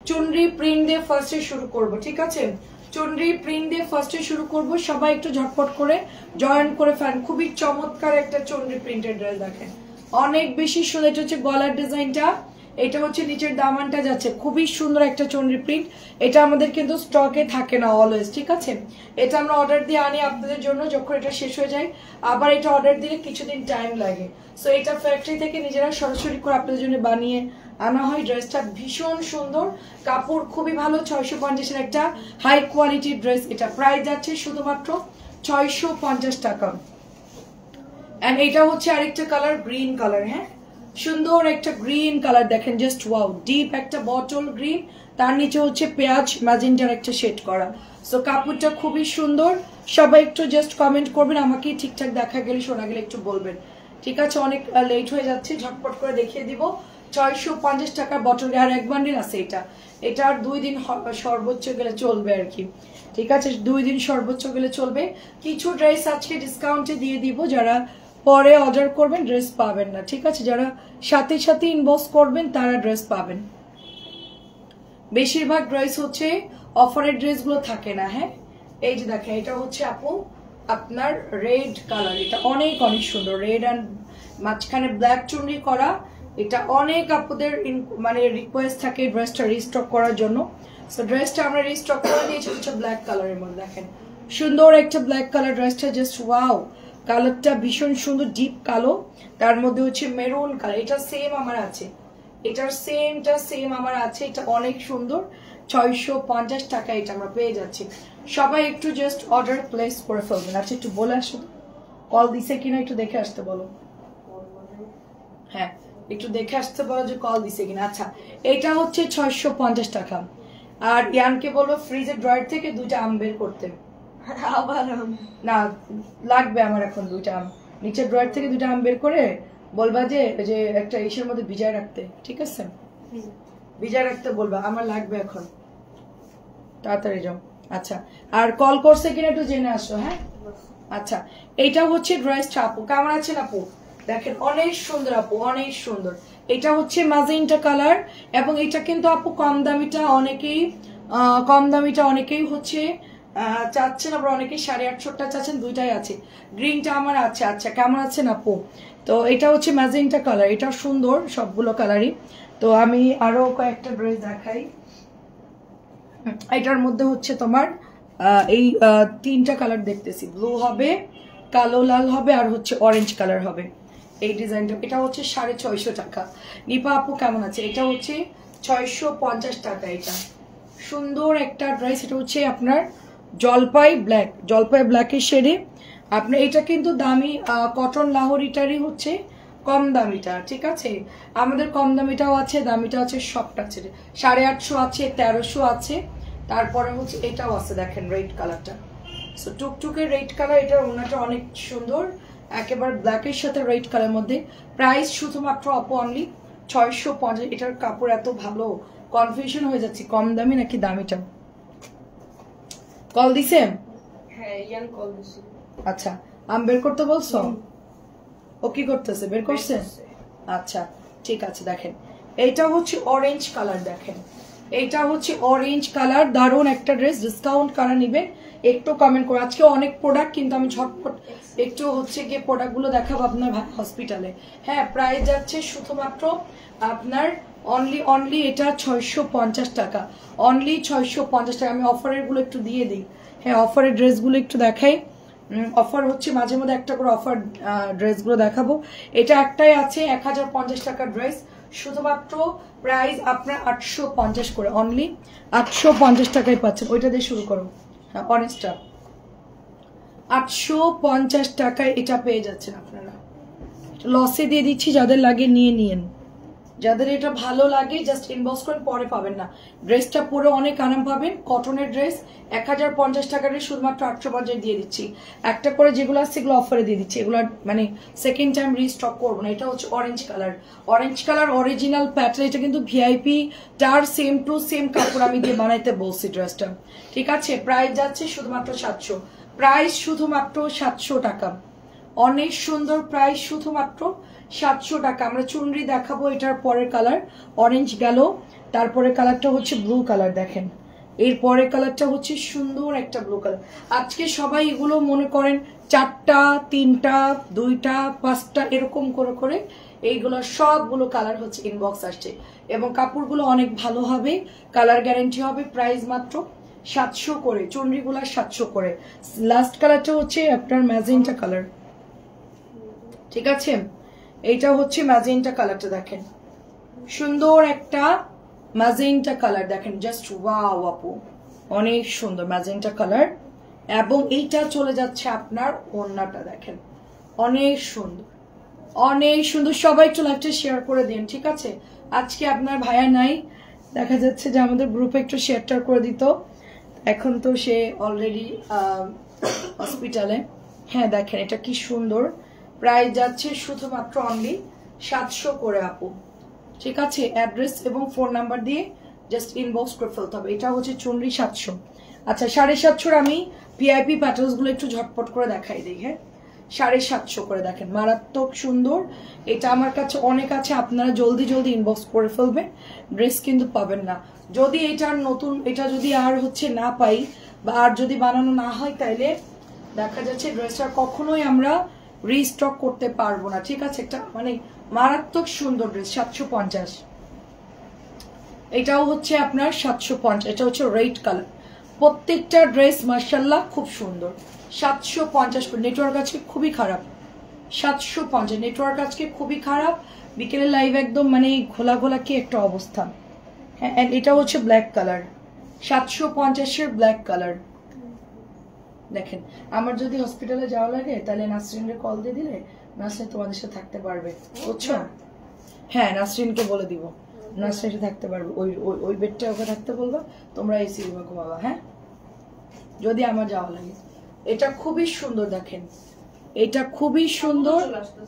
চুনরি print দিয়ে ফার্স্টে শুরু করব, ঠিক আছে? চুনরি প্রিন্ট দিয়ে ফার্স্টে শুরু করব। সবাই একটু ঝটপট করে জয়েন করে ফেলেন। খুবই চমৎকার একটা চুনরি প্রিন্টেড ড্রেস দেখেন, অনেক বেশি সুন্দর। এটা হচ্ছে গলার ডিজাইনটা, এটা হচ্ছে নিচের দামানটা যাচ্ছে, খুবই সুন্দর একটা চুনরি প্রিন্ট। এটা আমাদের কিন্তু স্টকে থাকে না অলওয়েজ, ঠিক আছে? এটা আমরা অর্ডার দিয়ে আনি আপনাদের জন্য, যখন এটা শেষ হয়ে যায় আবার এটা অর্ডার দিলে কিছুদিন টাইম লাগে। সো এটা ফ্যাক্টরি থেকে নিজেরা সরাসরি করে আপনাদের জন্য বানিয়ে আনা হয়। ড্রেসটা ভীষণ সুন্দর, কাপড় খুবই ভালো, 650-এর একটা হাই কোয়ালিটির ড্রেস। এটা প্রাইস যাচ্ছে শুধুমাত্র 650 টাকা। এন্ড এটা হচ্ছে আরেকটা কালার, গ্রিন কালার। হ্যাঁ, সুন্দর একটা গ্রিন কালার দেখেন, জাস্ট ওয়াও, ডিপ একটা বটল গ্রিন, তার নিচে হচ্ছে পেঁয়াজ ম্যাজেন্টার একটা শেড করা। সো কাপড়টা খুবই সুন্দর। সবাই একটু জাস্ট কমেন্ট করবেন, আমাকে ঠিকঠাক দেখা গেলে শোনা গেলে একটু বলবেন, ঠিক আছে? অনেক লেট হয়ে যাচ্ছে, ঝটপট করে দেখিয়ে দিব। 650 টাকার বটল, আর এক বান্ডিল আছে এটা। এটা আর 2 দিন সর্বোচ্চ গেলে চলবে আর কি, ঠিক আছে? 2 দিন সর্বোচ্চ গেলে চলবে। কিছু ড্রেস আজকে ডিসকাউন্টে দিয়ে দিব, যারা পরে অর্ডার করবেন ড্রেস পাবেন না, ঠিক আছে? যারা সাথে সাথে ইনবক্স করবেন তারা ড্রেস পাবেন। বেশিরভাগ ড্রেস হচ্ছে অফারের ড্রেসগুলো থাকে না। হ্যাঁ, এই যে দেখেন, এটা হচ্ছে আপু আপনার রেড কালার, এটা অনেক অনেক সুন্দর, রেড অ্যান্ড মাঝখানে ব্ল্যাক চুনরি করা। এটা অনেক আপুদের মানে রিকোয়েস্ট থাকে ড্রেসটা রিস্টক করার জন্য। সো ড্রেসটা আমরা রিস্টক করে দিয়েছি হচ্ছে ব্ল্যাক কালারের মধ্যে। দেখেন সুন্দর একটা ব্ল্যাক কালার ড্রেসটা, জাস্ট ওয়াও, কালারটা ভীষণ সুন্দর, ডিপ কালো, তার মধ্যে হচ্ছে মেরুন কালার। এটা সেম আমার আছে, এটার সেম আমার আছে। এটা অনেক সুন্দর, 650 টাকা এটা আমরা পেয়ে যাচ্ছি। সবাই একটু জাস্ট অর্ডার প্লেস করে ফেলবেন। আচ্ছা, একটু বলে আসো, কল দিছে কিনা একটু দেখে আসতে বলো। হ্যাঁ, একটু দেখে আসতে বলো যে কল দিছে কিনা। আচ্ছা, এটা হচ্ছে 650 টাকা। আর ইয়ানকে বলবো ফ্রিজের ড্রয়ার থেকে 2টা আম বের করতে। আবার না, লাগবে আমার এখন 2টা আম, নিচের ড্রয়ার থেকে 2টা আম বের করে বলবা যে একটা ইসের মধ্যে ভিজায় রাখতে, ঠিক আছে? ভিজায় রাখতে বলবা, আমার লাগবে এখন, তাড়াতাড়ি যাও। আচ্ছা, আর কল করছে কিনা একটু জেনে আসো। হ্যাঁ, আচ্ছা, এইটা হচ্ছে ড্রেসটা। আপু কেমন আছেন আপু? দেখেন অনেক সুন্দর আপু, অনেক সুন্দর। এটা হচ্ছে ম্যাজেন্টা কালার, এবং এটা কিন্তু আপু কম দামিটা অনেকেই হচ্ছে চাচ্ছেন, আবার অনেকেই 850 চাচ্ছেন, দুইটাই আছে। গ্রিনটা আমার আছে। আচ্ছা, কেমন আছেন আপু? তো এটা হচ্ছে ম্যাজেন্টা কালার, এটা সুন্দর সবগুলো কালারই। তো আমি আরো কয়েকটা ড্রেস দেখাই। এটার মধ্যে হচ্ছে তোমার এই 3টা কালার দেখতেছি, ব্লু হবে, কালো লাল হবে, আর হচ্ছে অরেঞ্জ কালার হবে। এই ডিজাইনটা, এটা হচ্ছে 650 টাকা। নিপা আপু কেমন আছে? এটা হচ্ছে 650 টাকা। এটা সুন্দর একটা ড্রেস, এটা হচ্ছে আপনার জলপাই ব্ল্যাকের শেডে। আপনার এটা কিন্তু দামি কটন লাহোরিটারই হচ্ছে কম দামিটা, ঠিক আছে? আমাদের কম দামিটাও আছে, দামিটা আছে, সবটা আছে। 850 আছে, 1300 আছে, তারপরে হচ্ছে এটাও আছে। দেখেন রেড কালারটা, সো টুকটুকে রেড কালার। এটা ওনাটা অনেক সুন্দর, একেবারে ব্ল্যাকের সাথে রেড কালার মধ্যে। প্রাইস শুধুমাত্র আপু অনলি 650। এটার কাপড় এত ভালো, কনফিউশন হয়ে যাচ্ছে কম দামি নাকি দামিটা। কল দিছে? হ্যাঁ, ইয়ান কল দিছে। আচ্ছা, আম বের করতে বলছো? ও কি করতেছে, বের করছে? আচ্ছা, ঠিক আছে। দেখেন এইটা হচ্ছে অরেঞ্জ কালার, দেখেন এইটা হচ্ছে অরেঞ্জ কালার, দারুণ একটা ড্রেস। ডিসকাউন্ট কারা নিবে একটু কমেন্ট করে। আজকে অনেক প্রোডাক্ট, কিন্তু আমি ঝটপট একটু হচ্ছে গিয়ে প্রোডাক্টগুলো দেখাবো আপনার হসপিটালে। হ্যাঁ, প্রাইস যাচ্ছে শুধুমাত্র আপনার অনলি এটা 650 টাকা, অনলি 650 টাকা। আমি অফারের গুলো একটু দিয়ে দিই। হ্যাঁ, অফারের ড্রেসগুলো একটু দেখাই। অফার হচ্ছে মাঝে মধ্যে একটা করে অফার ড্রেসগুলো দেখাবো। এটা একটাই আছে 1050 টাকার ড্রেস, শুধুমাত্র প্রাইস আপনার 850 করে, অনলি 850 টাকায় পাচ্ছেন। ওইটা দিয়ে শুরু করো। হ্যাঁ, অরেঞ্জটা 850 টাকায় এটা পেয়ে যাচ্ছেন আপনারা। লসে দিয়ে দিচ্ছি, যাদের লাগে নিয়ে নিন, যাদের এটা ভালো লাগে জাস্ট ইনবক্স করেন, পরে পাবেন না। ড্রেসটা পরে অনেক আরাম পাবেন, কটনের ড্রেস। 1050 টাকার শুধুমাত্র 850 দিয়ে দিচ্ছি। একটা করে যেগুলো আছে সেগুলো অফারে দিয়ে দিচ্ছি, এগুলো মানে সেকেন্ড টাইম রিস্টক করবো না। এটা হচ্ছে অরেঞ্জ কালার অরিজিনাল প্যাটার্ন। এটা কিন্তু ভিআইপি তার সেম টু সেম কাপড় আমি দিয়ে বানাইতে বলছি ড্রেসটা, ঠিক আছে? প্রাইস যাচ্ছে শুধুমাত্র 700, প্রাইস শুধুমাত্র 700 টাকা। অনেক সুন্দর, প্রাইস শুধুমাত্র 700 টাকা। আমরা চুনরি দেখাবো, এটার পরের কালার অরেঞ্জ গেল, তারপরে কালারটা হচ্ছে ব্লু কালার, দেখেন এরপরে কালারটা হচ্ছে সুন্দর একটা ব্লু কালার। আজকে সবাই এগুলো মনে করেন 4টা 3টা 2টা 5টা এরকম করে করে এইগুলো সবগুলো কালার হচ্ছে ইনবক্স আসছে এবং কাপড়গুলো অনেক ভালো হবে, কালার গ্যারান্টি হবে। প্রাইস মাত্র 700 করে, চুনরিগুলো 700 করে। লাস্ট কালারটা হচ্ছে আপনার ম্যাজেন্টা কালার, ঠিক আছে? এইটা হচ্ছে ম্যাজেন্টা কালারটা, দেখেন সুন্দর একটা ম্যাজেন্টা কালার, দেখেন জাস্ট ওয়াও আপু, অনেক সুন্দর ম্যাজেন্টা কালার। এবং এইটা চলে যাচ্ছে আপনার ওড়নাটা, দেখেন অনেক সুন্দর, অনেক সুন্দর। সবাই একটু লাইভটা শেয়ার করে দিন, ঠিক আছে? আজকে আপনার ভাইয়া নাই, দেখা যাচ্ছে যে আমাদের গ্রুপে একটু শেয়ারটা করে দিত, এখন তো সে অলরেডি হসপিটালে। হ্যাঁ দেখেন এটা কি সুন্দর, প্রাইস যাচ্ছে শুধুমাত্র অনলি 700 করে আপু, ঠিক আছে? অ্যাড্রেস এবং ফোন নাম্বার দিয়ে জাস্ট ইনবক্স করে ফেলতে হবে। এটা হচ্ছে চুনরি 700। আচ্ছা 750 আমি ভিআইপি প্যাটার্নস গুলো একটু ঝটপট করে দেখাই দিই। হ্যাঁ 750 করে, দেখেন মারাত্মক সুন্দর। এটা আমার কাছে অনেক আছে, আপনারা জলদি জলদি ইনবক্স করে ফেলবেন, ড্রেস কিন্তু পাবেন না। যদি এটার নতুন, এটা যদি আর হচ্ছে না পাই বা আর যদি বানানো না হয়, তাইলে দেখা যাচ্ছে ড্রেসটা কখনোই আমরা রিস্টক করতে পারবো না, ঠিক আছে? একটা মানে মারাত্মক সুন্দর ড্রেস 750। এটাও হচ্ছে আপনার 750, এটা হচ্ছে রেড কালার। প্রত্যেকটা ড্রেস মাশাআল্লাহ খুব সুন্দর। 750 করে। নেটওয়ার্ক আজকে খুবই খারাপ, 750 নেটওয়ার্ক আজকে খুবই খারাপ। বিকেলে লাইভ একদম মানে ঘোলা ঘোলা কি একটা অবস্থা। হ্যাঁ এটা হচ্ছে ব্ল্যাক কালার, 750-এর ব্ল্যাক কালার। দেখেন আমার যদি হসপিটালে যাওয়া লাগে তাহলে নাসরিনের কল দিয়ে দিলে নাসরিন তোমাদের সাথে থাকতে পারবে, বুঝছো? হ্যাঁ নাসরিনকে বলে দিব, নাসরিন থাকতে পারবে, ওই ওই বেডটা ওকে থাকতে বলবা, তোমরা এসি রুমে ঘুমাবা। হ্যাঁ যদি আমার যাওয়া লাগে। এটা খুবই সুন্দর, দেখেন এটা খুবই সুন্দর।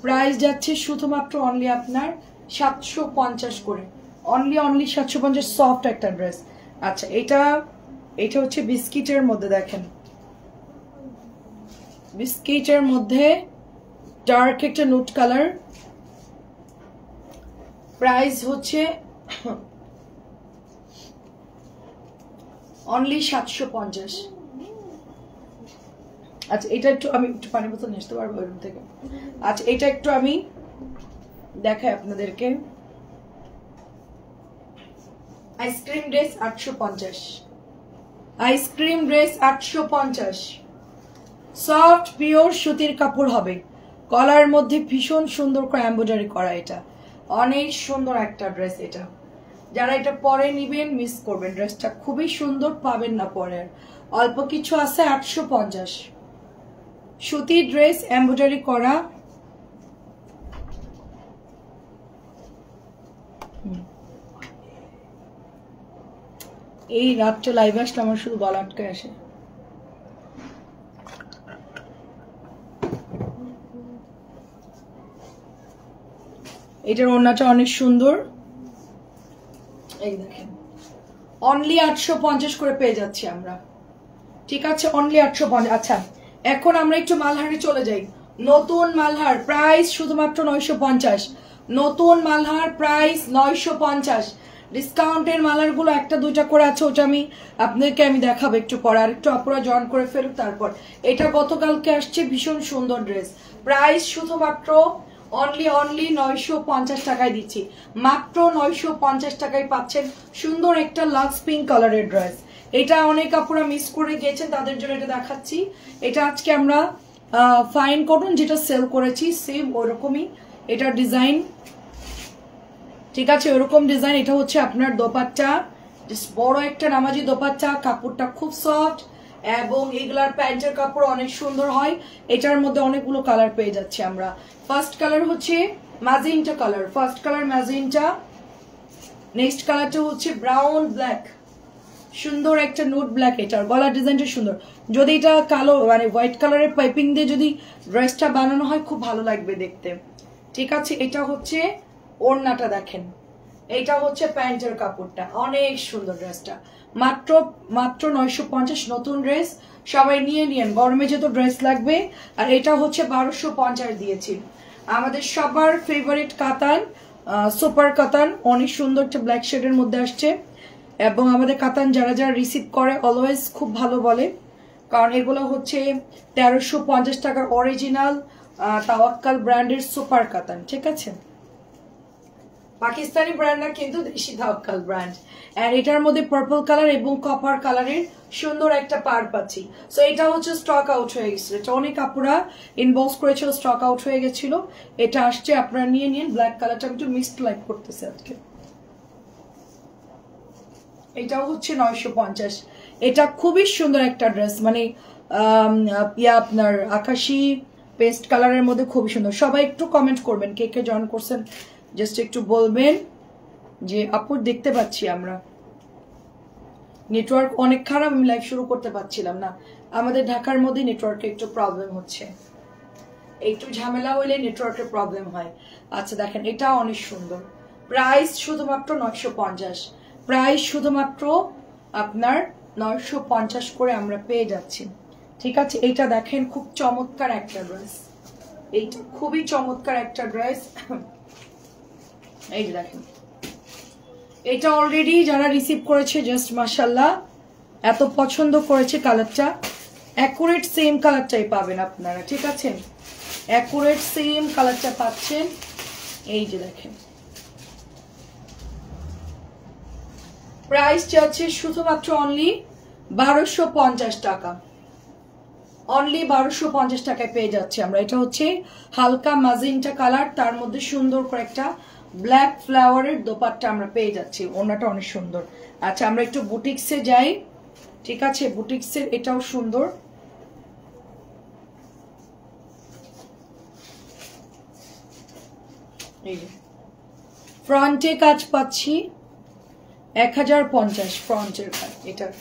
প্রাইস যাচ্ছে শুধুমাত্র অনলি আপনার 750 করে, অনলি 750। সফট একটা ড্রেস। আচ্ছা এটা হচ্ছে বিস্কিটের মধ্যে, দেখেন বিস্কিটের মধ্যে ডার্ক একটা নুট কালার। প্রাইস হচ্ছে অনলি 750। আচ্ছা এটা একটু আমি একটু পানি বোতল নিয়ে আসতে পারবো রুম থেকে? আচ্ছা এটা একটু আমি দেখাই আপনাদেরকে। Ice cream dress 850, ice cream dress 850। Soft pure সুতির কাপড় হবে, গলার মধ্যে ভীষণ সুন্দর করে এমব্রয়ডারি করা, এটা অনেক সুন্দর একটা ড্রেস। এটা যারা এটা পরে নিবেন মিস করবেন, ড্রেসটা খুবই সুন্দর, পাবেন না পরে। অল্প কিছু আছে 850। সুতির ড্রেস এমব্রয়ডারি করা। এই রাতটা লাইভ আসলে আমার শুধু গলা আটকে আসে। এটার ওড়নাটা অনেক সুন্দর, এই দেখেন অনলি 850 করে পেয়ে যাচ্ছি আমরা, ঠিক আছে? অনলি 850। আচ্ছা এখন আমরা একটু মালহারে চলে যাই। নতুন মালহার প্রাইস শুধুমাত্র 950, নতুন মালহার প্রাইস 950। ডিসকাউন্টের মালার গুলো একটা দুইটা করে আছে, ওটা আমি আপনাদেরকে আমি দেখাবো একটু পরে। আর একটু আপুরা জয়েন করে ফেলুক। তারপর এটা গতকালকে আসছে, ভীষণ সুন্দর ড্রেস। প্রাইস শুধুমাত্র অনলি 950 টাকায় দিচ্ছি, মাত্র 950 টাকায় পাচ্ছেন সুন্দর একটা লাক্স পিঙ্ক কালারের ড্রেস। এটা অনেক আপুরা মিস করে গিয়েছেন, তাদের জন্য এটা দেখাচ্ছি। এটা আজকে আমরা ফাইন কটন যেটা সেল করেছি সেম ওরকমই এটা ডিজাইন, ঠিক আছে? ওরকম ডিজাইন। এটা হচ্ছে আপনার দোপাট্টা, বড় একটা নামাজি দোপাট্টা, কাপড়টা খুব সফট এবং এগুলার প্যান্টের কাপড় অনেক সুন্দর হয়। এটার মধ্যে অনেকগুলো কালার পেয়ে যাচ্ছে আমরা। ফার্স্ট কালার হচ্ছে magenta colour, first colour magenta. Next কালারটা হচ্ছে ব্রাউন ব্ল্যাক, সুন্দর একটা নোট ব্ল্যাক। এটার গলার ডিজাইনটা সুন্দর। যদি এটা কালো মানে হোয়াইট কালারের পাইপিং দিয়ে যদি ড্রেসটা বানানো হয় খুব ভালো লাগবে দেখতে, ঠিক আছে? এটা হচ্ছে ওড়নাটা, দেখেন এটা হচ্ছে প্যান্টের কাপড়টা, অনেক সুন্দর ড্রেসটা। মাত্র 950, নতুন ড্রেস। সবাই নিয়ে নিয়েন, গরমে যেহেতু ড্রেস লাগবে। আর এটা হচ্ছে 1250 দিয়েছি। আমাদের সবার ফেভারিট কাতান সুপার কাতান, অনেক সুন্দর একটা ব্ল্যাক শেডের মধ্যে আসছে। এবং আমাদের কাতান যারা যারা রিসিভ করে অলওয়েজ খুব ভালো বলে, কারণ এগুলো হচ্ছে 1350 টাকার অরিজিনাল তাওয়াক্কাল ব্র্যান্ডের সুপার কাতান। ঠিক আছে, পাকিস্তানি ব্র্যান্ড না, কিন্তু দেশি তাওয়াক্কাল ব্র্যান্ড। এন্ড এটার মধ্যে পার্পল কালার এবং কপার কালারের সুন্দর একটা পার পাচ্ছি। সো এটা হচ্ছে স্টক আউট হয়ে গেছিল, এটা অনেক আপুরা ইনবক্স করেছিল, স্টক আউট হয়ে গেছিল। এটা আসছে, আপনারা নিয়ে নিন। ব্ল্যাক কালারটা আমি একটু মিক্সড লাইক করতেছি আজকে। এটাও হচ্ছে 950। এটা খুবই সুন্দর একটা ড্রেস, মানে আপনার আকাশি পেস্ট কালারের মধ্যে খুবই সুন্দর। সবাই একটু কমেন্ট করবেন কে কে জয়েন করছেন, জাস্ট একটু বলবেন যে আপুর দেখতে পাচ্ছি আমরা। নেটওয়ার্ক অনেক খারাপ, আমি লাইভ শুরু করতে পারছিলাম না। আমাদের ঢাকার মধ্যে নেটওয়ার্কে একটু প্রবলেম হচ্ছে, একটু ঝামেলা হইলে নেটওয়ার্কের প্রবলেম হয়। আচ্ছা দেখেন, এটা অনেক সুন্দর। প্রাইস শুধুমাত্র 950, প্রাইস শুধুমাত্র আপনার 950 করে আমরা পেয়ে যাচ্ছি। ঠিক আছে, এইটা দেখেন খুব চমৎকার একটা ড্রেস, এইটা খুবই চমৎকার একটা ড্রেস। এই যে দেখেন, এটা অলরেডি যারা রিসিভ করেছে জাস্ট মাশাআল্লাহ, এত পছন্দ করেছে কালারটা। অ্যাকুরেট সেম কালারটাই পাবেন আপনারা। ঠিক আছে, অ্যাকুরেট সেম কালারটা পাচ্ছেন। এই যে দেখেন, প্রাইস যাচ্ছে শুধুমাত্র অনলি 1250 টাকা, অনলি 1250 টাকায় পেয়ে যাচ্ছে আমরা। এটা হচ্ছে হালকা ম্যাজেন্টা কালার, তার মধ্যে সুন্দর করে একটা ব্ল্যাক ফ্লাওয়ারের দোপাট্টা আমরা পেয়ে যাচ্ছি। ওনাটা অনেক সুন্দর। আচ্ছা, আমরা একটু বুটিক্সে যাই। ঠিক আছে, বুটিক্সের এটাও সুন্দর। ফ্রন্টে কাজ পাচ্ছি 1050, ফ্রন্টের কাজ। এটার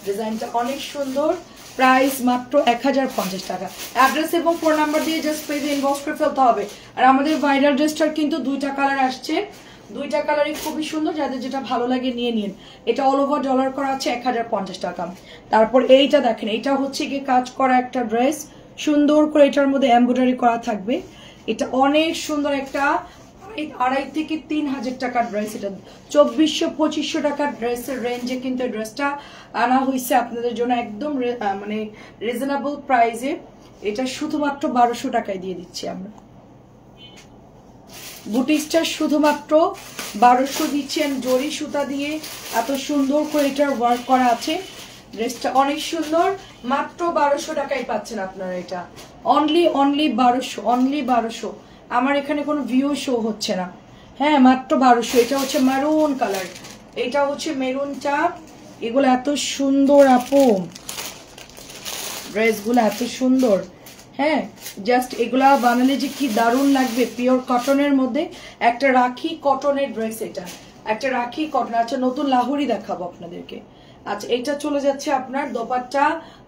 ডিজাইনটা অনেক সুন্দর। প্রাইস মাত্র 1050 টাকা। অ্যাড্রেস এবং ফোন নাম্বার দিয়ে জাস্ট পেজে ইনবক্স করে ফেলতে হবে। আর আমাদের ভাইরাল ড্রেসটার কিন্তু 2টা কালার আসছে, 2টা কালারই খুবই সুন্দর। যাদের যেটা ভালো লাগে নিয়ে নিন। এটা অল ওভার ডলার করা আছে 1050 টাকা। তারপর এইটা দেখেন, এটা হচ্ছে কি কাজ করা একটা ড্রেস, সুন্দর করে এটার মধ্যে এমব্রয়ডারি করা থাকবে। এটা অনেক সুন্দর একটা 2,500 থেকে 3,000 টাকার ড্রেস। এটা 2400-2500 টাকার ড্রেসের রেঞ্জে কিন্তু ড্রেসটা আনা হয়েছে আপনাদের জন্য একদম মানে রিজনেবল প্রাইসে। এটা শুধুমাত্র 1200 টাকায় দিয়ে দিচ্ছি আমরা। বুটিক্সটা শুধুমাত্র 1200 দিচ্ছেন, জরি সুতা দিয়ে এত সুন্দর করে এটার ওয়ার্ক করা আছে। ড্রেসটা অনেক সুন্দর, মাত্র 1200 টাকায় পাচ্ছেন আপনারা। এটা অনলি 1200, অনলি 1200। আমার এখানে কোনো ভিউ শো হচ্ছে না। হ্যাঁ, মাত্র 1200। এটা হচ্ছে মেরুন কালার, এটা হচ্ছে মেরুনটা। এগুলো এত সুন্দর আপু, ড্রেসগুলো এত সুন্দর। হ্যাঁ, জাস্ট এগুলা বানালে যে কি দারুণ লাগবে। পিওর কটনের মধ্যে একটা রাখি কটনের ড্রেস, এটা একটা রাখি কটন। আচ্ছা, নতুন লাহোরি দেখাবো আপনাদেরকে। আচ্ছা, এটা চলে যাচ্ছে আপনার dupatta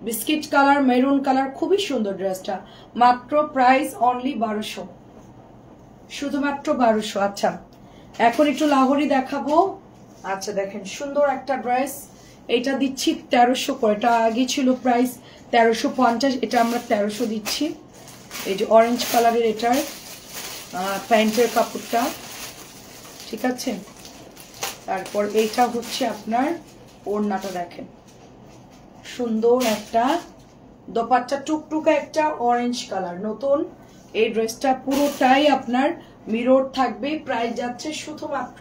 biscuit colour, maroon colour, খুবই সুন্দর ড্রেসটা। মাত্র প্রাইস অনলি 1200, শুধুমাত্র 1200। আচ্ছা, এখন একটু লাহোরি দেখাবো। আচ্ছা দেখেন, সুন্দর একটা ড্রেস। এটা দিচ্ছি 1300 করে। এটা আগে ছিল প্রাইস 1350, এটা আমরা 1300 দিচ্ছি। এই যে অরেঞ্জ কালারের এটার প্যান্টের কাপড়টা। ঠিক আছে, তারপর এইটা হচ্ছে আপনার ওড়নাটা দেখেন, সুন্দর একটা দোপাট্টা, টুকটুকা একটা অরেঞ্জ কালার। নতুন এই ড্রেসটা পুরোটাই আপনার মিরর থাকবে। প্রাইস যাচ্ছে শুধুমাত্র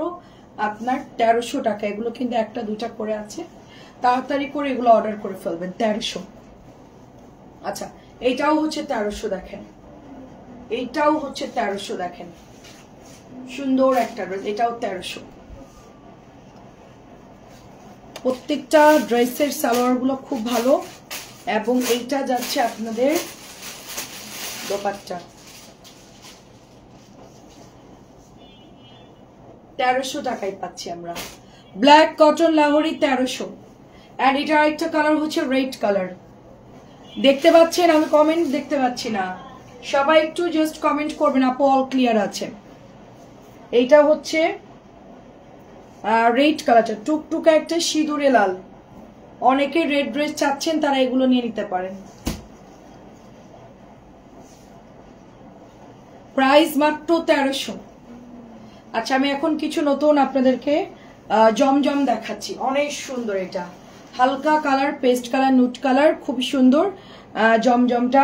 আপনার 1300 টাকা। এগুলো কিন্তু 1টা 2টা করে আছে, তাড়াতাড়ি করে এগুলো অর্ডার করে ফেলবেন। 1300। আচ্ছা, এইটাও হচ্ছে 1300 দেখেন, এইটাও হচ্ছে 1300 দেখেন, সুন্দর একটা ড্রেস। এটাও 1300। প্রত্যেকটা ড্রেসের সালোয়ার গুলো খুব ভালো। এবং এইটা যাচ্ছে আপনাদের দোপাট্টা, 1300 টাকায় পাচ্ছি আমরা। Black cotton Lahori 1300। এন্ড এটা আরেকটা কালার হচ্ছে রেড কালার। দেখতে পাচ্ছেন? আমি কমেন্ট দেখতে পাচ্ছি না, সবাই একটু জাস্ট কমেন্ট করবেন আপু অল ক্লিয়ার আছে। এইটা হচ্ছে রেড কালারটা, টুকটুকা একটা সিঁদুরে লাল। অনেকে রেড ড্রেস চাচ্ছেন, তারা এগুলো নিয়ে নিতে পারেন। প্রাইস মাত্র 1300। আচ্ছা আমি এখন কিছু নতুন আপনাদেরকে জমজম দেখাচ্ছি, অনেক সুন্দর। এটা হালকা কালার, পেস্ট কালার, নুট কালার, খুব সুন্দর জমজমটা।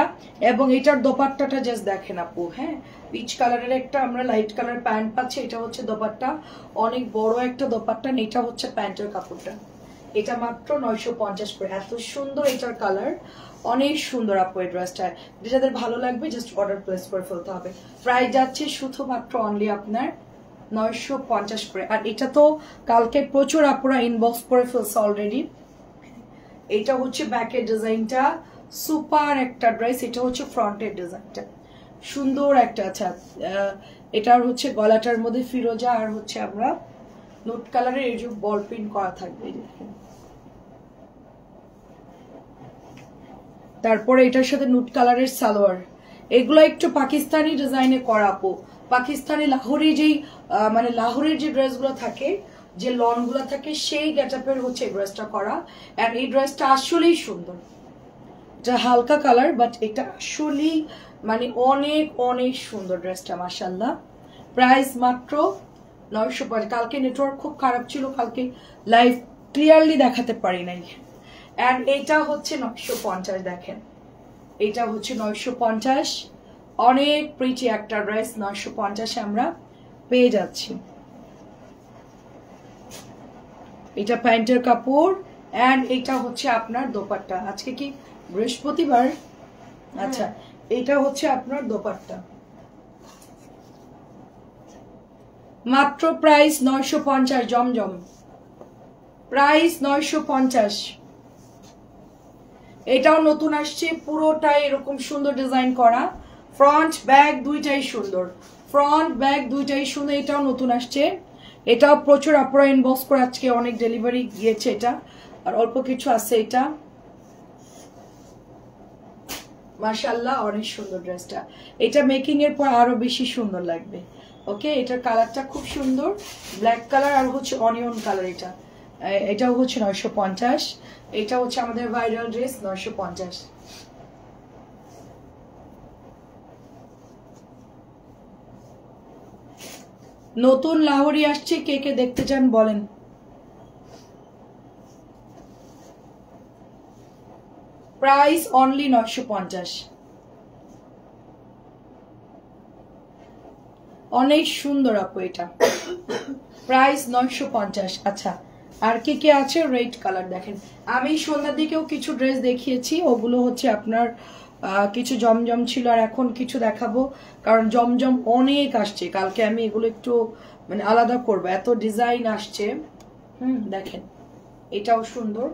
এবং এটার দোপাট্টাটা জাস্ট দেখেন আপু। হ্যাঁ, পিচ কালারের একটা আমরা লাইট কালার প্যান্ট পাচ্ছি, এটা হচ্ছে দোপাট্টা, অনেক বড় একটা দোপাট্টা। এটা হচ্ছে প্যান্টের কাপড়টা। এটা মাত্র 950 করে। এত সুন্দর এটার কালার, অনেক সুন্দর আপু এই ড্রেসটা। যাদের ভালো লাগবে জাস্ট অর্ডার প্লেস করে ফেলতে হবে। প্রাইস যাচ্ছে শুধুমাত্র অনলি আপনার 950 করে। আর এটা তো কালকে প্রচুর আপুরা ইনবক্স করে ফেলছে অলরেডি। এটা হচ্ছে ব্যাকের ডিজাইনটা, সুপার একটা ড্রেস। এটা হচ্ছে ফ্রন্টের ডিজাইনটা, সুন্দর একটা। আচ্ছা এটার হচ্ছে গলাটার মধ্যে ফিরোজা আর হচ্ছে আমরা নোট কালারের এই যে বল প্রিন্ট করা থাকবে। তারপরে এটার সাথে নুট কালারের সালোয়ার। এগুলো একটু পাকিস্তানি ডিজাইনে করা আপু। পাকিস্তানি লাহোরি যেই মানে লাহোরের যে ড্রেসগুলো থাকে, যে লন গুলো থাকে, সেই গেটআপের হচ্ছে এই ড্রেসটা করা। এন্ড এই ড্রেসটা আসলেই সুন্দর। এটা হালকা কালার বাট এটা আসলেই মানে অনেক অনেক সুন্দর ড্রেসটা, মাশাআল্লাহ। প্রাইস মাত্র 950। কালকে নেটওয়ার্ক খুব খারাপ ছিল, কালকে লাইভ ক্লিয়ারলি দেখাতে পারি নাই। এন্ড এটা হচ্ছে 950। দেখেন এটা হচ্ছে 950। অনেক প্রিটি একটা ড্রেস 950 আমরা পেয়ে যাচ্ছি। এটা প্যান্টের কাপড় এন্ড এটা হচ্ছে আপনার দোপাট্টা। আজকে কি বৃহস্পতিবার? আচ্ছা এটা হচ্ছে আপনার দোপাট্টা। মাত্র প্রাইস 950। জমজম প্রাইস 950। এটাও নতুন আসছে, পুরোটাই এরকম সুন্দর ডিজাইন করা। ফ্রন্ট ব্যাক দুইটাই সুন্দর, ফ্রন্ট ব্যাক দুইটাই সুন্দর। এটাও নতুন আসছে, এটাও প্রচুর আপনারা ইনবক্স করে আজকে অনেক ডেলিভারি গিয়েছে এটা, আর অল্প কিছু আছে। এটা মাশাআল্লাহ অনেক সুন্দর ড্রেসটা। এটা মেকিং এর পর আরো বেশি সুন্দর লাগবে। ওকে, এটার কালারটা খুব সুন্দর, ব্ল্যাক কালার আর হচ্ছে অনিয়ন কালার। এটাও হচ্ছে 950। এটা হচ্ছে আমাদের ভাইরাল ড্রেস 950। নতুন লাহোরি আসছে, কে কে দেখতে চান বলেন। Price only 950। অনেক সুন্দর আপু এটা, প্রাইস 950। আচ্ছা আর কি কি আছে? রেড কালার দেখেন। আমি সন্ধ্যার দিকেও কিছু ড্রেস দেখিয়েছি, ওগুলো হচ্ছে আপনার কিছু জমজম ছিল, আর এখন কিছু দেখাবো কারণ জমজম অনেক আসছে। কালকে আমি এগুলো একটু মানে আলাদা করবো, এত ডিজাইন আসছে। দেখেন এটাও সুন্দর।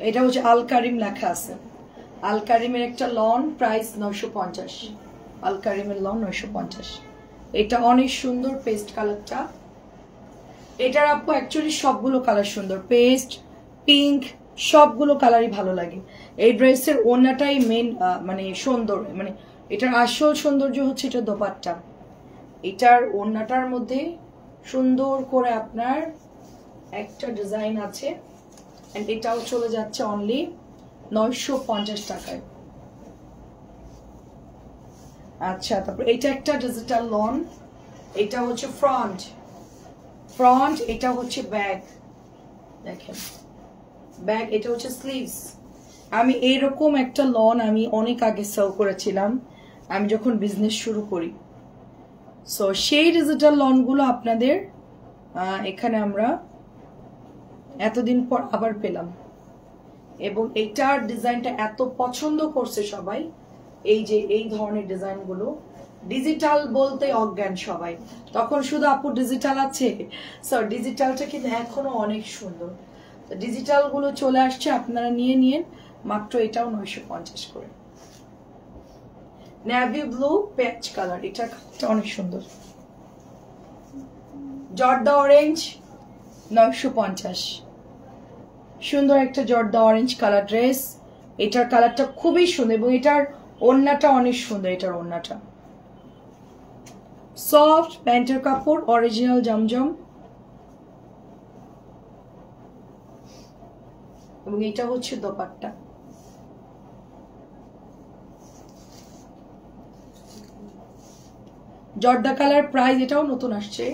এটা হচ্ছে আল কারিম লেখা আছে, আল কারিমের একটা লন, প্রাইস 950। আল কারিমের লন 950। এটা অনেক সুন্দর পেস্ট কালারটা। এটার আপু অ্যাকচুয়ালি সবগুলো কালার সুন্দর, পেস্ট, পিঙ্ক, সবগুলো কালারই ভালো লাগে। এই ড্রেসের ওড়নাটাই মেন মানে সুন্দর, মানে এটার আসল সৌন্দর্য হচ্ছে এটা দোপাট্টা। এটার ওড়নাটার মধ্যে সুন্দর করে আপনার একটা ডিজাইন আছে। এন্ড এটাও চলে যাচ্ছে অনলি 950 টাকায়। আচ্ছা তারপর এটা একটা ডিজিটাল লন, এটা হচ্ছে ফ্রন্ট, এটা হচ্ছে ব্যাক। দেখেন ব্যাক, এটা হচ্ছে স্লিভস। আমি এইরকম একটা লন আমি অনেক আগে সেল করেছিলাম আমি যখন বিজনেস শুরু করি। সো সেই ডিজিটাল লনগুলো আপনাদের এখানে আমরা এতদিন পর আবার পেলাম, এবং এইটার ডিজাইনটা এত পছন্দ করছে সবাই। এই যে এই ধরনের ডিজাইনগুলো, ডিজিটাল বলতে অজ্ঞান সবাই, তখন শুধু আপু ডিজিটাল আছে। সো ডিজিটালটা কিন্তু এখনো অনেক সুন্দর। ডিজিটাল গুলো চলে আসছে, আপনারা নিয়ে নিন। মাত্র এটাও 950 করে। নেভি ব্লু পেচ কালার, এটা অনেক সুন্দর। জর্দা অরেঞ্জ 950। সুন্দর একটা জর্দা অরেঞ্জ কালার ড্রেস। এটার কালারটা খুবই সুন্দর এবং এটার ওড়নাটা অনেক সুন্দর। এটার ওড়নাটা সফট, প্যান্টের কাপড় অরিজিনাল জমজম, এবং এটা হচ্ছে দোপাট্টা। জর্দা কালার প্রাইস, এটাও নতুন আসছে,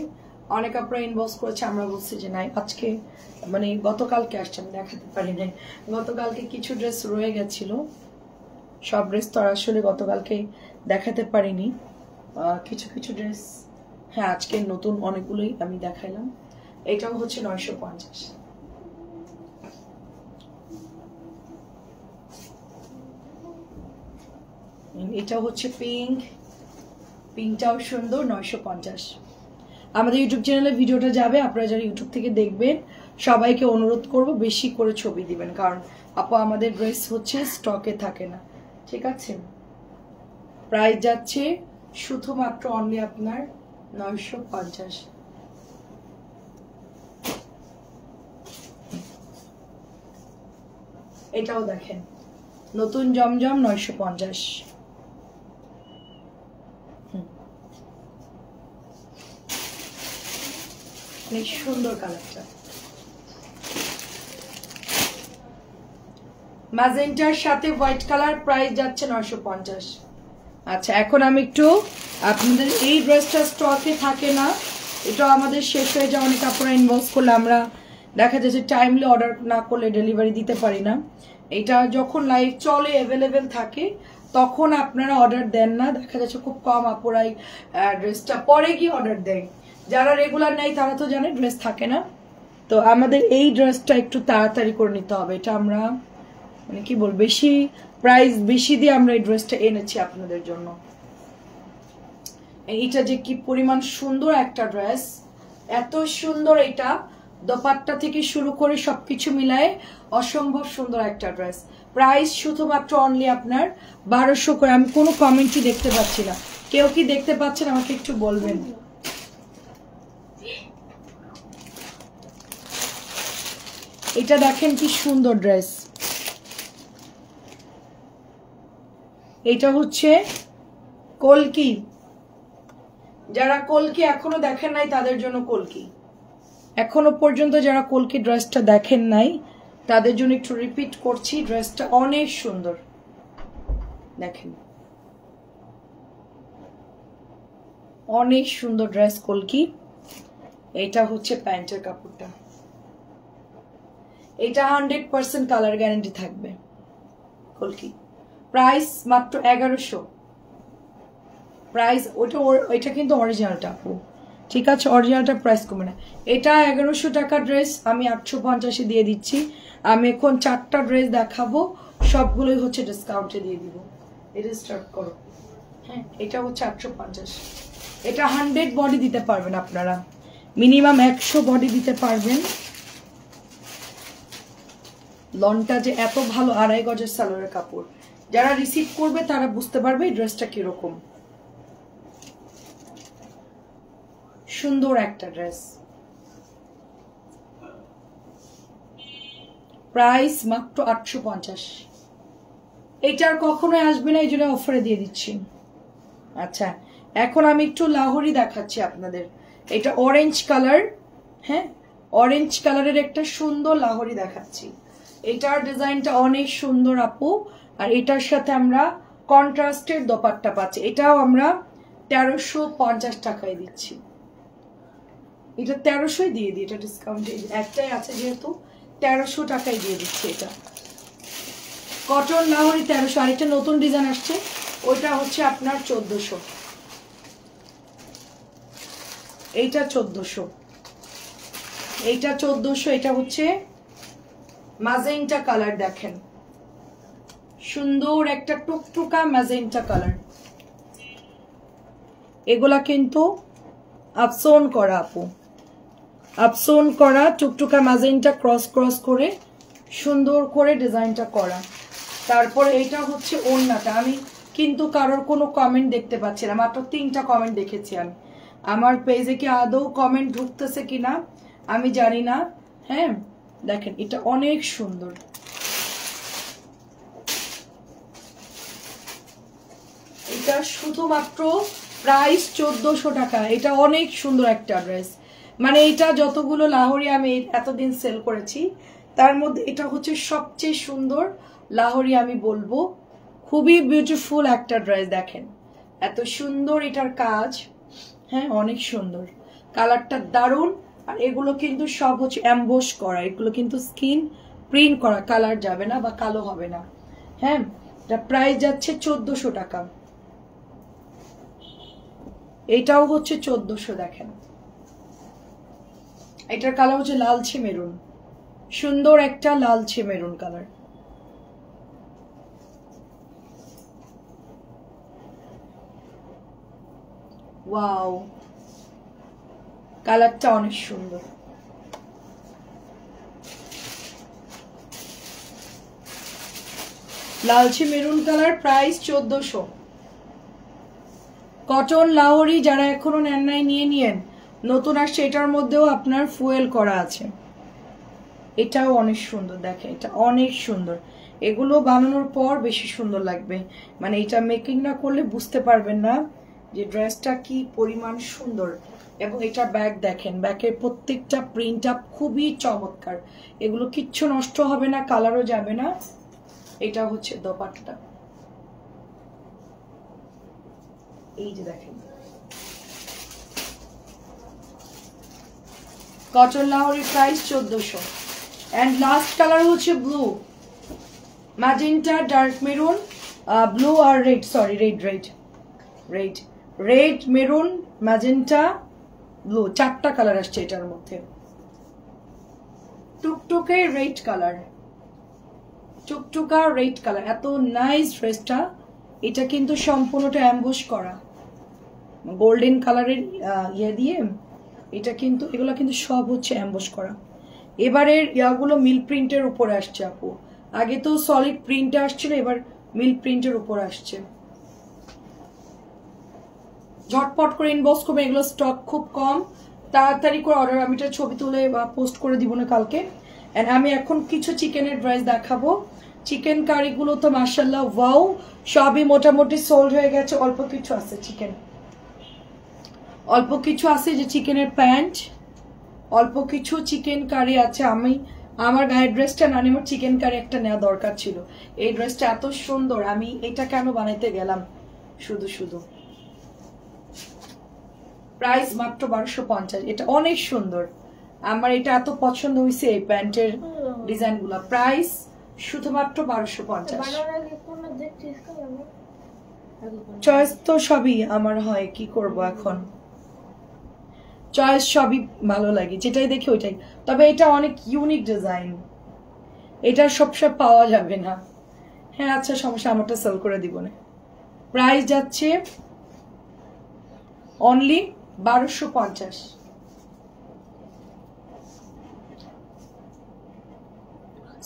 অনেক আপনারা ইনবক্স করেছে, আমরা বলছি যে নাই আজকে মানে গতকালকে আসছে, আমি দেখাতে পারি নাই, গতকালকে কিছু ড্রেস রয়ে গেছিল, সব ড্রেস তো আসলে গতকালকে দেখাতে পারিনি, কিছু কিছু ড্রেস হ্যাঁ আজকে নতুন অনেকগুলোই আমি দেখাইলাম। এটাও হচ্ছে 950। এটা হচ্ছে পিঙ্ক, পিঙ্কটাও সুন্দর, 950। আমাদের ইউটিউব চ্যানেলে ভিডিওটা যাবে, আপনারা যারা ইউটিউব থেকে দেখবেন সবাইকে অনুরোধ করব বেশি করে ছবি দিবেন, কারণ আপু আমাদের ড্রেস হচ্ছে স্টকে থাকে না, ঠিক আছে। প্রাইস যাচ্ছে শুধুমাত্র অনলি আপনার 950। এটাও দেখেন নতুন জমজম 950। অনেক সুন্দর কালারটা, ম্যাজেন্টার সাথে হোয়াইট কালার, প্রাইস যাচ্ছে 950। আচ্ছা এখন আমি একটু আপনাদের, এই ড্রেসটা স্টকে থাকে না, এটা আমাদের শেষ হয়ে যায়, অনেক আপনারা ইনবক্স করলে আমরা দেখা যাচ্ছে টাইমলি অর্ডার না করলে ডেলিভারি দিতে পারি না, এটা যখন লাইভ চলে অ্যাভেলেবেল থাকে তখন আপনারা অর্ডার দেন না, দেখা যাচ্ছে খুব কম আপুরাই ড্রেসটা পরে গিয়ে অর্ডার দেয়, যারা রেগুলার নেয় তারা তো জানে ড্রেস থাকে না, তো আমাদের এই ড্রেসটা একটু তাড়াতাড়ি করে নিতে হবে, এটা আমরা মানে কি বল বেশি প্রাইস বেশি দিয়ে আমরা এই ড্রেসটা এনেছি আপনাদের জন্য। এইটা যে কি পরিমাণ সুন্দর একটা ড্রেস, এত সুন্দর, এটা দোপাট্টা থেকে শুরু করে সবকিছু মিলায় অসম্ভব সুন্দর একটা ড্রেস, প্রাইস শুধুমাত্র অনলি আপনার 1200 করে। আমি কোনো কমেন্টই দেখতে পাচ্ছি না, কেউ কি দেখতে পাচ্ছেন আমাকে একটু বলবেন। এটা দেখেন কি সুন্দর ড্রেস, এটা হচ্ছে কলকি, যারা কলকি এখনো দেখেন নাই তাদের জন্য কলকি, এখনো পর্যন্ত যারা কলকি ড্রেসটা দেখেন নাই তাদের জন্য একটু রিপিট করছি, ড্রেসটা অনেক সুন্দর, দেখেন অনেক সুন্দর ড্রেস কলকি। এটা হচ্ছে প্যান্টের কাপড়টা, এটা 100% কালার গ্যারান্টি থাকবে, কলকি, প্রাইস মাত্র 1100। প্রাইস ওইটা কিন্তু অরিজিনালটা আপু, ঠিক আছে, অরিজিনালটা প্রাইস কমে না, এটা 1100 টাকা ড্রেস আমি 850 দিয়ে দিচ্ছি। আমি এখন 4টা ড্রেস দেখাবো, সবগুলোই হচ্ছে ডিসকাউন্টে দিয়ে দিব। এটা স্টার্ট করো, হ্যাঁ এটা হচ্ছে 850, এটা 100 বডি দিতে পারবেন আপনারা, মিনিমাম 100 বডি দিতে পারবেন। লনটা যে এত ভালো, 2.5 গজের সালোয়ারের কাপড়, যারা রিসিভ করবে তারা বুঝতে পারবে এই ড্রেসটা কিরকম সুন্দর একটা ড্রেস, প্রাইস মাত্র 850। এটার কখনোই আসবে না, এই জন্য অফারে দিয়ে দিচ্ছি। আচ্ছা এখন আমি একটু লাহোরি দেখাচ্ছি আপনাদের, এটা অরেঞ্জ কালার, হ্যাঁ অরেঞ্জ কালারের একটা সুন্দর লাহোরি দেখাচ্ছি, এটার ডিজাইনটা অনেক সুন্দর আপু, আর এটার সাথে আমরা কন্ট্রাস্টের দোপাট্টা পাচ্ছি, এটাও আমরা 1350 টাকায় দিচ্ছি, এটা 1300 দিয়ে দিই, এটা ডিসকাউন্টে একটাই আছে যেহেতু 1300 টাকায় দিয়ে দিচ্ছি। এটা কটন লাহোরি 1300, আর একটা নতুন ডিজাইন আসছে ওইটা হচ্ছে আপনার 1400, এইটা 1400, এইটা 1400, এটা হচ্ছে ম্যাজেন্টা কালার, দেখেন সুন্দর একটা টুকটুকা ম্যাজেন্টা কালার, এগুলা কিন্তু আপসোন করা আপু, আপসোন করা টুকটুকা ম্যাজেন্টা ক্রস ক্রস করে সুন্দর করে ডিজাইনটা করা। তারপরে এটা হচ্ছে ওড়নাটা, আমি কিন্তু কারোর কোনো কমেন্ট দেখতে পাচ্ছি না, মাত্র 3টা কমেন্ট দেখেছি আমি, আমার পেজে কি আদৌ কমেন্ট ঢুকতেছে কিনা আমি জানি না। হ্যাঁ দেখেন এটা অনেক সুন্দর, এটা শুধুমাত্র প্রাইস 1400 টাকা, এটা অনেক সুন্দর একটা ড্রেস, মানে এটা যতগুলো লাহোরি আমি এতদিন সেল করেছি তার মধ্যে এটা হচ্ছে সবচেয়ে সুন্দর লাহোরি আমি বলবো, খুবই বিউটিফুল একটা ড্রেস, দেখেন এত সুন্দর এটার কাজ, হ্যাঁ অনেক সুন্দর, কালারটা দারুণ। আর এগুলো কিন্তু সব হচ্ছে এমবোস করা, এগুলো কিন্তু স্কিন প্রিন্ট করা, কালার যাবে না বা কালো হবে না। হ্যাঁ, এটা প্রাইস যাচ্ছে 1400 টাকা। এটাও হচ্ছে 1400। দেখেন এটার কালার হচ্ছে লালচে মেরুন, সুন্দর একটা লালচে মেরুন কালার। ওয়াও, কালারটা অনেক সুন্দর। লালচে maroon colour, price 1400। Cotton Lahori যারা এখনো নেন নাই নিয়ে নিয়েন, নতুন আসছে। এটার মধ্যেও আপনার ফুয়েল করা আছে, এটাও অনেক সুন্দর। দেখেন এটা অনেক সুন্দর, এগুলো বানানোর পর বেশি সুন্দর লাগবে। মানে এটা মেকিং না করলে বুঝতে পারবেন না যে ড্রেসটা কি পরিমাণ সুন্দর। এবং এটা ব্যাগ দেখেন, ব্যাগের প্রত্যেকটা প্রিন্ট আপ খুবই চমৎকার, এগুলো কিচ্ছু নষ্ট হবে না, কালারও যাবে না। এটা হচ্ছে দোপাট্টা, এই যে দেখেন cotton Lahori, price 1400। And last colour হচ্ছে blue, magenta, dark maroon, blue আর red, sorry red maroon, magenta, blue, 4টা কালার আসছে এটার মধ্যে। টুকটুকে রেড কালার, টুকটুকা রেড কালার, এত নাইস ড্রেসটা। এটা কিন্তু সম্পূর্ণটা অ্যাম্বুশ করা গোল্ডেন কালারের ইয়ে দিয়ে। এটা কিন্তু এগুলো কিন্তু সব হচ্ছে অ্যাম্বুশ করা। এবারের ইয়াগুলো মিল প্রিন্টের উপরে আসছে আপু, আগে তো সলিড প্রিন্ট আসছিল, এবার মিল প্রিন্টের উপর আসছে। ঝটপট করে ইনবক্স করবে, এগুলো স্টক খুব কম, তাড়াতাড়ি করে অর্ডার। আমি এটা ছবি তুলে পোস্ট করে দিব না কালকে। এন্ড আমি এখন কিছু চিকেনের ড্রেস দেখাবো। চিকেন কারিগুলো তো মাশাআল্লাহ ওয়াও, সবই মোটামুটি সোল্ড হয়ে গেছে। অল্প কিছু আছে চিকেন, অল্প কিছু আছে যে চিকেনের প্যান্ট, অল্প কিছু চিকেন কারি আছে। আমি আমার গায়ের ড্রেসটা না নিয়ে আমার চিকেন কারি একটা নেওয়া দরকার ছিল। এই ড্রেসটা এত সুন্দর, আমি এটা কেন বানাইতে গেলাম শুধু শুধু। প্রাইস মাত্র 1250। এটা অনেক সুন্দর, আমার এটা এত পছন্দ হয়েছে এই প্যান্টের ডিজাইন গুলা। প্রাইস শুধুমাত্র 1250। চয়েস তো সবই আমার হয়, কি করব এখন, চয়েস সবই ভালো লাগে, যেটাই দেখি ওইটাই। তবে এটা অনেক ইউনিক ডিজাইন, এটা সবসময় পাওয়া যাবে না। হ্যাঁ আচ্ছা সমস্যা, আমারটা সেল করে দিব না। প্রাইস যাচ্ছে অনলি 1250।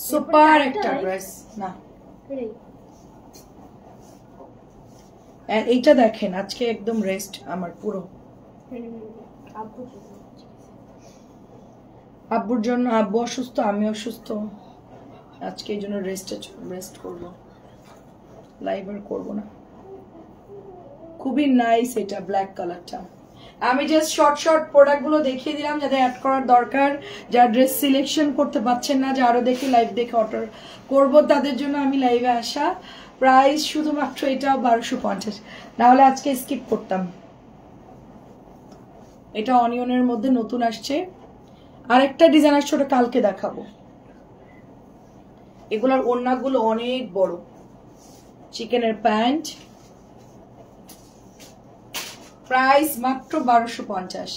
সুপার একটা ড্রেস না। এইটা দেখেন, আজকে একদম রেস্ট আমার পুরো। আব্বুর জন্য, আব্বু অসুস্থ, আমি অসুস্থ, আজকে এই জন্য রেস্ট করবো, লাইভ আর করবো না। খুবই নাইস এটা ব্ল্যাক কালারটা। আমি জাস্ট শর্ট প্রোডাক্ট গুলো দেখিয়ে দিলাম যাদের অ্যাড করার দরকার, যারা ড্রেস সিলেকশন করতে পারছেন না, যে আরো দেখে লাইভ দেখে অর্ডার করবো, তাদের জন্য আমি লাইভে আসা। প্রাইস শুধুমাত্র এটা 1250, নাহলে আজকে স্কিপ করতাম। এটা অনিয়নের মধ্যে নতুন আসছে, আরেকটা ডিজাইন আসছে, ওটা কালকে দেখাবো। এগুলার ওড়নাগুলো অনেক বড়, চিকেনের প্যান্ট, প্রাইস মাত্র 1250।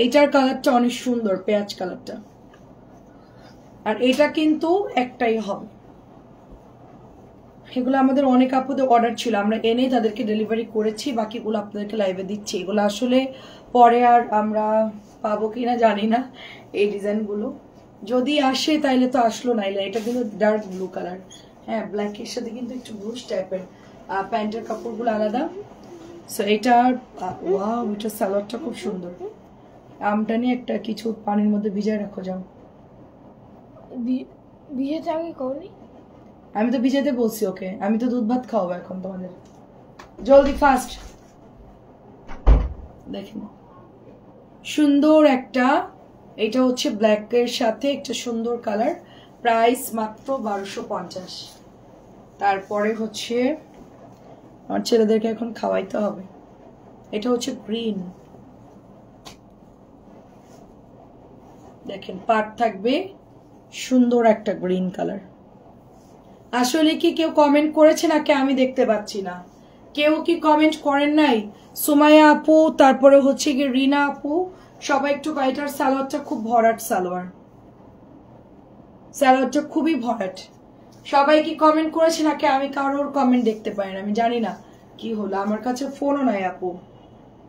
এইটার কালারটা অনেক সুন্দর, পেঁয়াজ কালারটা। আর এটা কিন্তু একটাই হবে। এগুলো আমাদের অনেক আপুদের অর্ডার ছিল, আমরা এনে তাদেরকে ডেলিভারি করেছি, বাকিগুলো আপনাদেরকে লাইভে দিচ্ছি। এগুলো আসলে পরে আর আমরা পাবো কিনা জানি না, এই ডিজাইনগুলো যদি আসে তাইলে তো আসলো, নাইলে। এটা কিন্তু ডার্ক ব্লু কালার, হ্যাঁ ব্ল্যাকের সাথে কিন্তু একটু ব্লুশ টাইপের, প্যান্টের কাপড়গুলো আলাদা। সো এটা ওয়াও, এটা সালোয়ারটা খুব সুন্দর। আমটা নিয়ে একটা কিছু পানির মধ্যে ভিজায় রাখো, যাও। ভিজাতে আগে করি, আমি তো ভিজাতে বলছি ওকে, আমি তো দুধ ভাত খাওয়াবো এখন তোমাদের, জলদি ফাস্ট। দেখেন সুন্দর একটা, এটা হচ্ছে ব্ল্যাকের সাথে একটা সুন্দর কালার, প্রাইস মাত্র 1250। তারপরে হচ্ছে আমার ছেলেদেরকে এখন খাওয়াইতে হবে। এটা হচ্ছে গ্রিন, দেখেন পাট থাকবে, সুন্দর একটা গ্রিন কালার। আসলে কি কেউ কমেন্ট করেছে নাকি আমি দেখতে পাচ্ছি না? কেউ কি কমেন্ট করেন নাই? সুমাইয়া আপু, তারপরে হচ্ছে কি রিনা আপু, সবাই একটু এটার সালোয়ারটা খুব ভরাট সালোয়ার, সালোয়ারটা খুবই ভরাট। সবাই কি কমেন্ট করেছে নাকি আমি কারোর কমেন্ট দেখতে পাই না? আমি জানি না কি হলো, আমার কাছে ফোনও নাই আপু।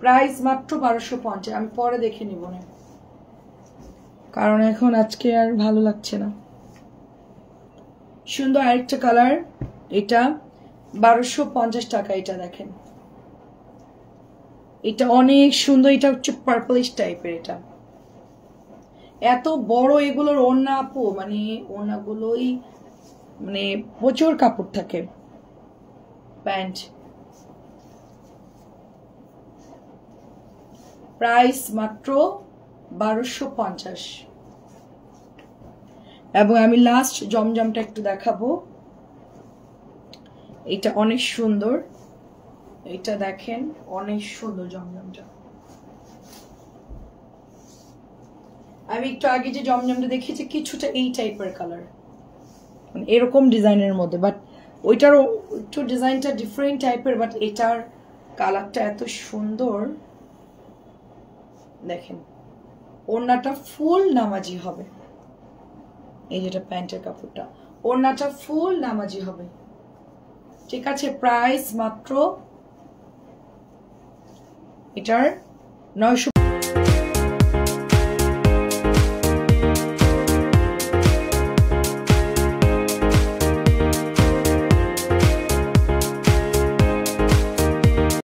প্রাইস মাত্র 1250। আমি পরে দেখে নিব না, কারণ এখন আজকে আর ভালো লাগছে না। সুন্দর আরেকটা কালার, এটা 1250 টাকা। এটা দেখেন, এটা অনেক সুন্দর। এটা হচ্ছে পার্পলিশ টাইপের। এটা এত বড় এগুলোর ওড়না আপু, মানে ওড়নাগুলোই মানে প্রচুর কাপড় থাকে। প্যান্ট প্রাইস মাত্র 1250। এবং আমি লাস্ট জমজমটা একটু দেখাবো। এটা অনেক সুন্দর, এটা দেখেন অনেক সুন্দর জমজমটা। আমি একটু আগে যে জমজমটা দেখেছি কিছুটা এই টাইপের কালার, মানে এরকম ডিজাইনের মধ্যে, বাট ওইটারও একটু ডিজাইনটা ডিফারেন্ট টাইপের, বাট এটার কালারটা এত সুন্দর। দেখেন ওড়নাটা ফুল নামাজি হবে। এই যেটা প্যান্টের কাপড়টা, ওড়নাটা ফুল নামাজি হবে। ঠিক আছে, প্রাইস মাত্র এটার 900।